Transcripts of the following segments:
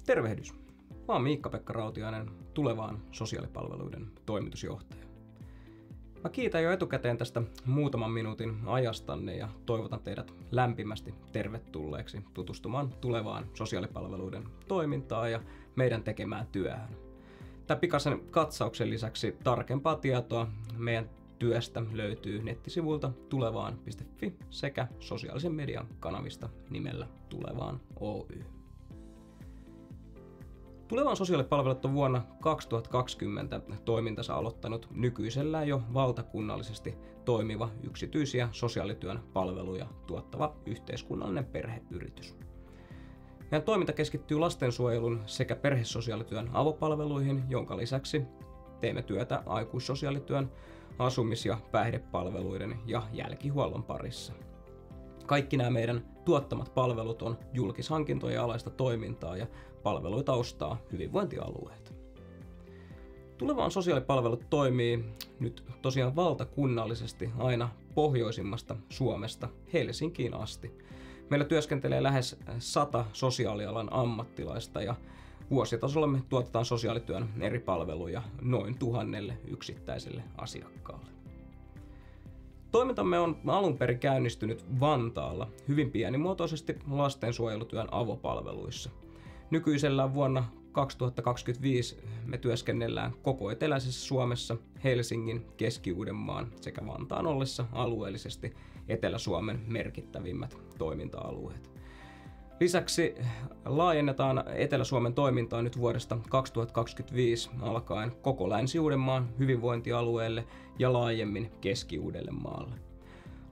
Tervehdys! Mä oon Miikka-Pekka Rautiainen, Tulevaan sosiaalipalveluiden toimitusjohtaja. Mä kiitän jo etukäteen tästä muutaman minuutin ajastanne ja toivotan teidät lämpimästi tervetulleeksi tutustumaan Tulevaan sosiaalipalveluiden toimintaan ja meidän tekemään työhön. Tämän pikaisen katsauksen lisäksi tarkempaa tietoa meidän työstä löytyy nettisivuilta tulevaan.fi sekä sosiaalisen median kanavista nimellä Tulevaan Oy. Tulevaan sosiaalipalvelut on vuonna 2020 toimintansa aloittanut nykyisellään jo valtakunnallisesti toimiva yksityisiä sosiaalityön palveluja tuottava yhteiskunnallinen perheyritys. Meidän toiminta keskittyy lastensuojelun sekä perhesosiaalityön avopalveluihin, jonka lisäksi teemme työtä aikuissosiaalityön, asumis- ja päihdepalveluiden ja jälkihuollon parissa. Kaikki nämä meidän tuottamat palvelut on julkishankintojen alaista toimintaa ja palveluita ostaa hyvinvointialueet. Tulevaan sosiaalipalvelut toimii nyt tosiaan valtakunnallisesti aina pohjoisimmasta Suomesta Helsinkiin asti. Meillä työskentelee lähes 100 sosiaalialan ammattilaista ja vuositasolla me tuotetaan sosiaalityön eri palveluja noin 1000 yksittäiselle asiakkaalle. Toimintamme on alun perin käynnistynyt Vantaalla hyvin pienimuotoisesti lastensuojelutyön avopalveluissa. Nykyisellään vuonna 2025 me työskennellään koko eteläisessä Suomessa, Helsingin, Keski-Uudenmaan sekä Vantaan ollessa alueellisesti Etelä-Suomen merkittävimmät toiminta-alueet. Lisäksi laajennetaan Etelä-Suomen toimintaa nyt vuodesta 2025 alkaen koko Länsi-Uudenmaan hyvinvointialueelle ja laajemmin Keski-Uudellemaalle.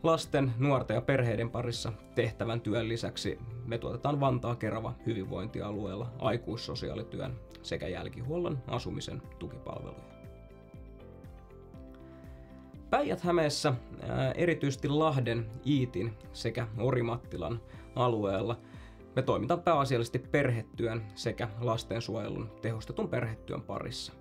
Lasten, nuorten ja perheiden parissa tehtävän työn lisäksi me tuotetaan Vantaa-Kerava hyvinvointialueella aikuissosiaalityön sekä jälkihuollon asumisen tukipalveluja. Päijät-Hämeessä, erityisesti Lahden, Iitin sekä Orimattilan alueella me toimitaan pääasiallisesti perhetyön sekä lastensuojelun tehostetun perhetyön parissa.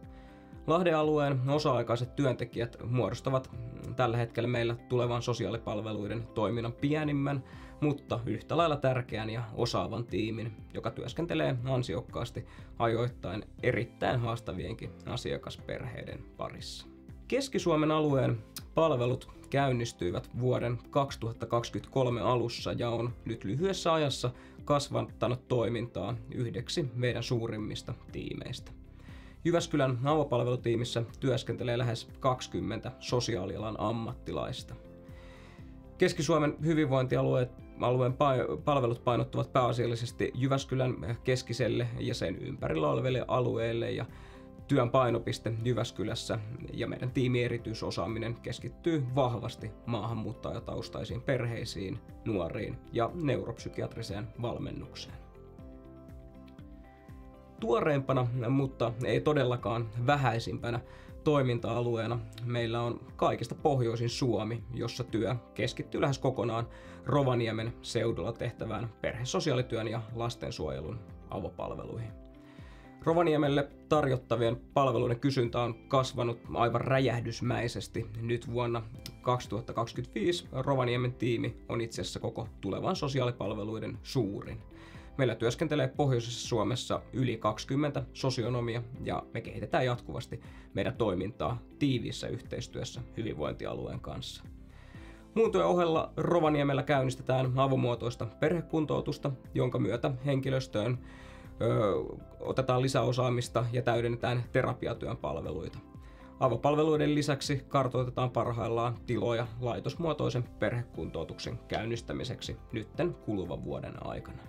Lahden alueen osa-aikaiset työntekijät muodostavat tällä hetkellä meillä Tulevan sosiaalipalveluiden toiminnan pienimmän, mutta yhtä lailla tärkeän ja osaavan tiimin, joka työskentelee ansiokkaasti ajoittain erittäin haastavienkin asiakasperheiden parissa. Keski-Suomen alueen palvelut käynnistyivät vuoden 2023 alussa ja on nyt lyhyessä ajassa kasvattanut toimintaa yhdeksi meidän suurimmista tiimeistä. Jyväskylän avopalvelutiimissä työskentelee lähes 20 sosiaalialan ammattilaista. Keski-Suomen hyvinvointialueen palvelut painottuvat pääasiallisesti Jyväskylän keskiselle ja sen ympärillä oleville alueille ja työn painopiste Jyväskylässä ja meidän tiimin erityisosaaminen keskittyy vahvasti maahanmuuttajataustaisiin perheisiin, nuoriin ja neuropsykiatriseen valmennukseen. Tuoreimpana, mutta ei todellakaan vähäisimpänä toiminta-alueena meillä on kaikista pohjoisin Suomi, jossa työ keskittyy lähes kokonaan Rovaniemen seudulla tehtävään perhesosiaalityön ja lastensuojelun avopalveluihin. Rovaniemelle tarjottavien palveluiden kysyntä on kasvanut aivan räjähdysmäisesti. Nyt vuonna 2025 Rovaniemen tiimi on itse asiassa koko Tulevan sosiaalipalveluiden suurin. Meillä työskentelee pohjoisessa Suomessa yli 20 sosionomia ja me kehitetään jatkuvasti meidän toimintaa tiiviissä yhteistyössä hyvinvointialueen kanssa. Muun työn ohella Rovaniemellä käynnistetään avomuotoista perhekuntoutusta, jonka myötä henkilöstöön otetaan lisäosaamista ja täydennetään terapiatyön palveluita. Avopalveluiden lisäksi kartoitetaan parhaillaan tiloja laitosmuotoisen perhekuntoutuksen käynnistämiseksi nytten kuluvan vuoden aikana.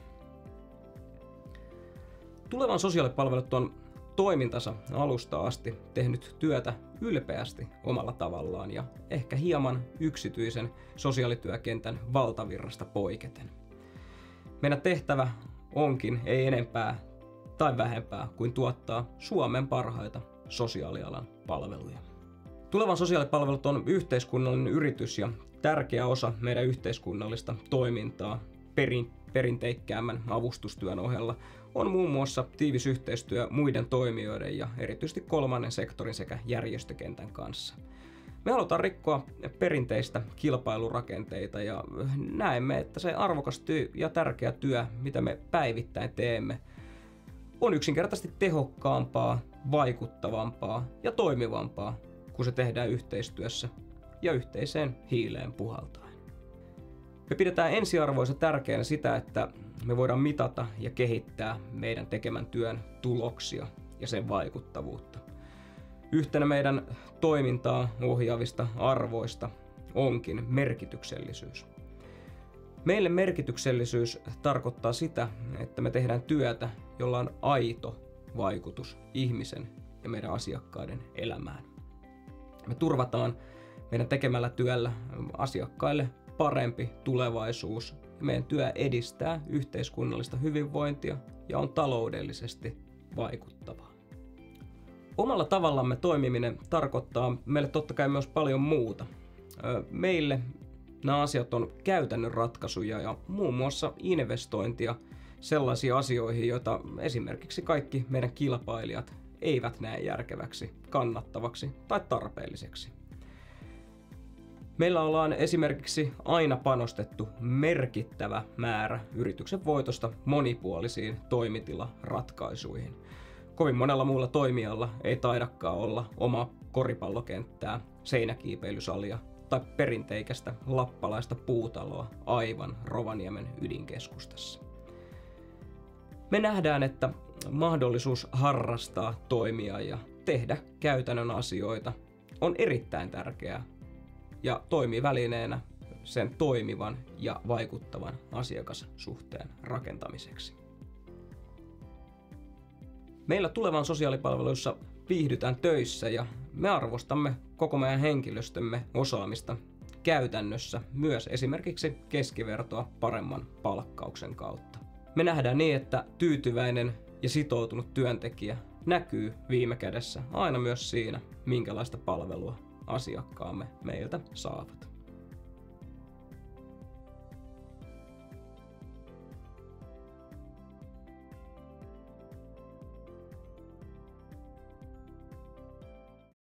Tulevan sosiaalipalvelut on toimintansa alusta asti tehnyt työtä ylpeästi omalla tavallaan ja ehkä hieman yksityisen sosiaalityökentän valtavirrasta poiketen. Meidän tehtävä onkin ei enempää tai vähempää kuin tuottaa Suomen parhaita sosiaalialan palveluja. Tulevan sosiaalipalvelut on yhteiskunnallinen yritys ja tärkeä osa meidän yhteiskunnallista toimintaa perinteikkäämmän avustustyön ohella on muun muassa tiivis yhteistyö muiden toimijoiden ja erityisesti kolmannen sektorin sekä järjestökentän kanssa. Me halutaan rikkoa perinteistä kilpailurakenteita ja näemme, että se arvokas ja tärkeä työ, mitä me päivittäin teemme, on yksinkertaisesti tehokkaampaa, vaikuttavampaa ja toimivampaa, kun se tehdään yhteistyössä ja yhteiseen hiileen puhaltaen. Me pidetään ensiarvoisen tärkeänä sitä, että me voidaan mitata ja kehittää meidän tekemän työn tuloksia ja sen vaikuttavuutta. Yhtenä meidän toimintaa ohjaavista arvoista onkin merkityksellisyys. Meille merkityksellisyys tarkoittaa sitä, että me tehdään työtä, jolla on aito vaikutus ihmisen ja meidän asiakkaiden elämään. Me turvataan meidän tekemällä työllä asiakkaille parempi tulevaisuus. Meidän työ edistää yhteiskunnallista hyvinvointia ja on taloudellisesti vaikuttavaa. Omalla tavallamme toimiminen tarkoittaa meille totta kai myös paljon muuta. Meille nämä asiat on käytännön ratkaisuja ja muun muassa investointia sellaisiin asioihin, joita esimerkiksi kaikki meidän kilpailijat eivät näe järkeväksi, kannattavaksi tai tarpeelliseksi. Meillä ollaan esimerkiksi aina panostettu merkittävä määrä yrityksen voitosta monipuolisiin toimitilaratkaisuihin. Kovin monella muulla toimijalla ei taidakaan olla oma koripallokenttää, seinäkiipeilysalia tai perinteikästä lappalaista puutaloa aivan Rovaniemen ydinkeskustassa. Me nähdään, että mahdollisuus harrastaa, toimia ja tehdä käytännön asioita on erittäin tärkeää ja toimii välineenä sen toimivan ja vaikuttavan asiakassuhteen rakentamiseksi. Meillä Tulevan sosiaalipalveluissa viihdytään töissä ja me arvostamme koko meidän henkilöstömme osaamista käytännössä myös esimerkiksi keskivertoa paremman palkkauksen kautta. Me nähdään niin, että tyytyväinen ja sitoutunut työntekijä näkyy viime kädessä aina myös siinä, minkälaista palvelua asiakkaamme meiltä saavat.